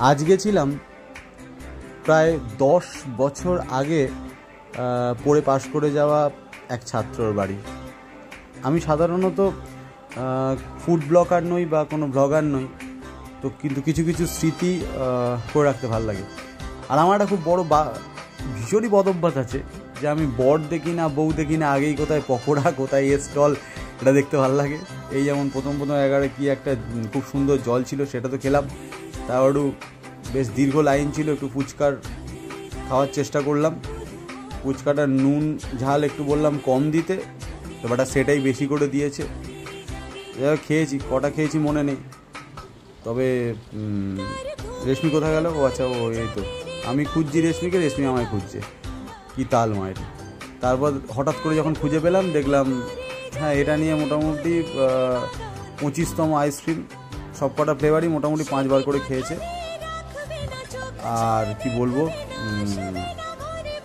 আজ গেছিলাম প্রায় 10 বছর আগে পড়ে পাশ করে যাওয়া এক ছাত্রর বাড়ি। আমি সাধারণত ফুড ব্লগার নই বা কোনো ব্লগার নই, তো কিন্তু কিছু কিছু স্মৃতি করে রাখতে ভালো লাগে। আর আমার একটা খুব বড় ভীষণই বদ অভ্যাস আছে যে আমি বর দেখি না, বউ দেখি না, আগেই কোথায় পকোড়া, কোথায় স্টল, এটা দেখতে ভালো লাগে। এই যেমন প্রথম এগারে কি একটা খুব সুন্দর জল ছিল, সেটা তো খেলাম। তারপর বেশ দীর্ঘ লাইন ছিল, একটু ফুচকার খাওয়ার চেষ্টা করলাম। ফুচকাটার নুন ঝাল একটু বললাম কম দিতে, এবারটা সেটাই বেশি করে দিয়েছে। যাই খেয়েছি, কটা খেয়েছি মনে নেই। তবে রেশমি কোথায় গেল? ও আচ্ছা, ও এই তো। আমি খুঁজছি রেশমিকে, রেশমি আমায় খুঁজছে। কি তাল মায়ের। তারপর হঠাৎ করে যখন খুঁজে পেলাম, দেখলাম হ্যাঁ এটা নিয়ে মোটামুটি 25তম আইসক্রিম, সব কটা ফ্লেভারই মোটামুটি 5 বার করে খেয়েছে। আর কি বলবো,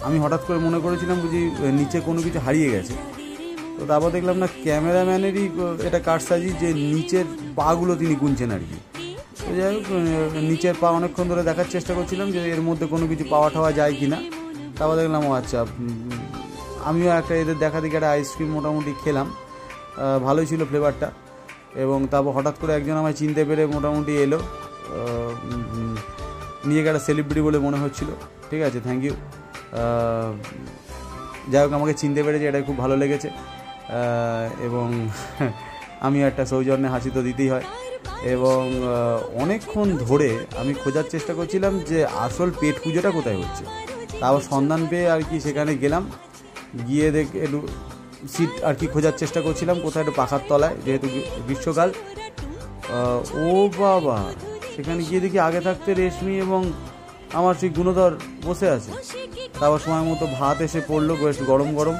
আমি হঠাৎ করে মনে করেছিলাম বুঝি নিচে কোনো কিছু হারিয়ে গেছে। তো তারপর দেখলাম না, ক্যামেরাম্যানেরই এটা কারসাজি যে নিচের পাগুলো তিনি গুনছেন আর কি। তো যাই হোক, নিচের পা অনেকক্ষণ ধরে দেখার চেষ্টা করছিলাম যে এর মধ্যে কোনো কিছু পাওয়া ঠাওয়া যায় কি না। তারপর দেখলাম ও আচ্ছা, আমিও একটা এদের দেখা দেখি একটা আইসক্রিম মোটামুটি খেলাম, ভালোই ছিল ফ্লেভারটা। এবং তারপর হঠাৎ করে একজন আমায় চিনতে পেরে মোটামুটি এলো, নিজেকে একটা সেলিব্রিটি বলে মনে হচ্ছিল। ঠিক আছে, থ্যাংক ইউ। যাই হোক, আমাকে চিনতে পেরেছে, এটা খুব ভালো লেগেছে। এবং আমি একটা সৌজন্যে হাসি তো দিতেই হয়। এবং অনেকক্ষণ ধরে আমি খোঁজার চেষ্টা করছিলাম যে আসল পেট পুজোটা কোথায় হচ্ছে। তারপর সন্ধান পেয়ে আর কি সেখানে গেলাম, গিয়ে একটু সিট আর কি খোঁজার চেষ্টা করছিলাম কোথায়, একটু পাখার তলায়, যেহেতু গ্রীষ্মকাল। ও বাবা, সেখানে গিয়ে দেখি আগে থাকতে রেশমি এবং আমার সেই গুণধর বসে আছে। তারপর সময় মতো ভাত এসে পড়লো, বেশ গরম গরম।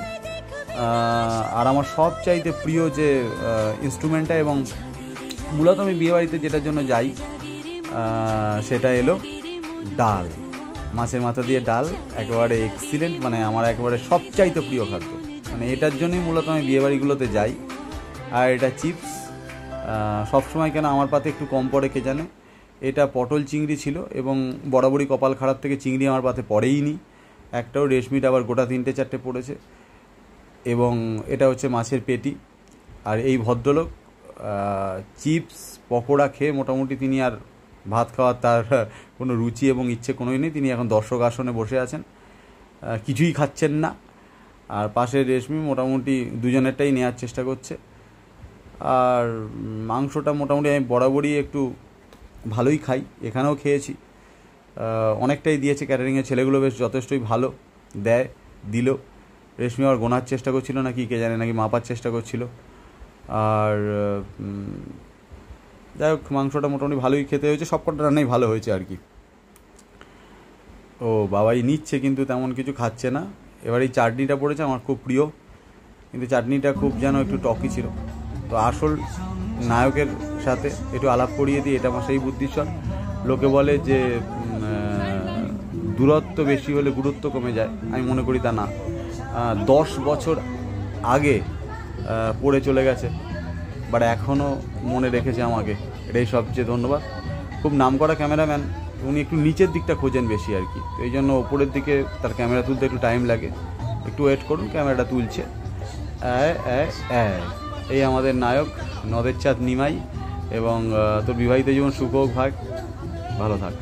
আর আমার সবচাইতে প্রিয় যে ইনস্ট্রুমেন্টটা, এবং মূলত আমি বিয়েবাড়িতে যেটার জন্য যাই, সেটা এলো ডাল, মাছের মাথা দিয়ে ডাল। একেবারে এক্সিলেন্ট, মানে আমার একেবারে সবচাইতে প্রিয় খাদ্য। মানে এটার জন্যই মূলত আমি বিয়েবাড়িগুলোতে যাই। আর এটা চিপস, সবসময় কেন আমার পাতে একটু কম পড়ে কে জানে। এটা পটল চিংড়ি ছিল, এবং বরাবরই কপাল খারাপ থেকে চিংড়ি আমার পাতে পড়েই নি একটাও। রেশমিটা আবার গোটা 3-4টে পড়েছে। এবং এটা হচ্ছে মাছের পেটি। আর এই ভদ্রলোক চিপস পকোড়া খেয়ে মোটামুটি তিনি আর ভাত খাওয়ার তার কোনো রুচি এবং ইচ্ছে কোনোই নেই। তিনি এখন দর্শক আসনে বসে আছেন, কিছুই খাচ্ছেন না। আর পাশে রেশমি মোটামুটি দুজনেরটাই নেওয়ার চেষ্টা করছে। আর মাংসটা মোটামুটি আমি বরাবরই একটু ভালোই খাই, এখানেও খেয়েছি, অনেকটাই দিয়েছে। ক্যাটারিংয়ের ছেলেগুলো বেশ যথেষ্টই ভালো দিল। রেশমি আবার গোনার চেষ্টা করছিল নাকি কে জানে, নাকি মাপার চেষ্টা করছিল। আর যাই হোক, মাংসটা মোটামুটি ভালোই খেতে হয়েছে, সব কটা রান্নাই ভালো হয়েছে আর কি। ও বাবাই নিচ্ছে, কিন্তু তেমন কিছু খাচ্ছে না। এবার এই চাটনিটা পড়েছে, আমার খুব প্রিয়, কিন্তু চাটনিটা খুব যেন একটু টকি ছিল। তো আসল নায়কের সাথে একটু আলাপ করিয়ে দিই, এটা আমার সেই বুদ্ধিশ্বর। লোকে বলে যে দূরত্ব বেশি হলে গুরুত্ব কমে যায়, আমি মনে করি তা না। 10 বছর আগে পড়ে চলে গেছে, বাট এখনও মনে রেখেছে আমাকে, এটাই সবচেয়ে ধন্যবাদ। খুব নামকরা ক্যামেরাম্যান, উনি একটু নিচের দিকটা খোঁজেন বেশি আর কি, তো এই জন্য ওপরের দিকে তার ক্যামেরা তুলতে একটু টাইম লাগে। একটু ওয়েট করুন, ক্যামেরাটা তুলছে। এই আমাদের নায়ক নদের চাঁদ নিমাই। এবং তোর বিবাহিত জীবন সুখ হোক, ভাগ ভালো থাক।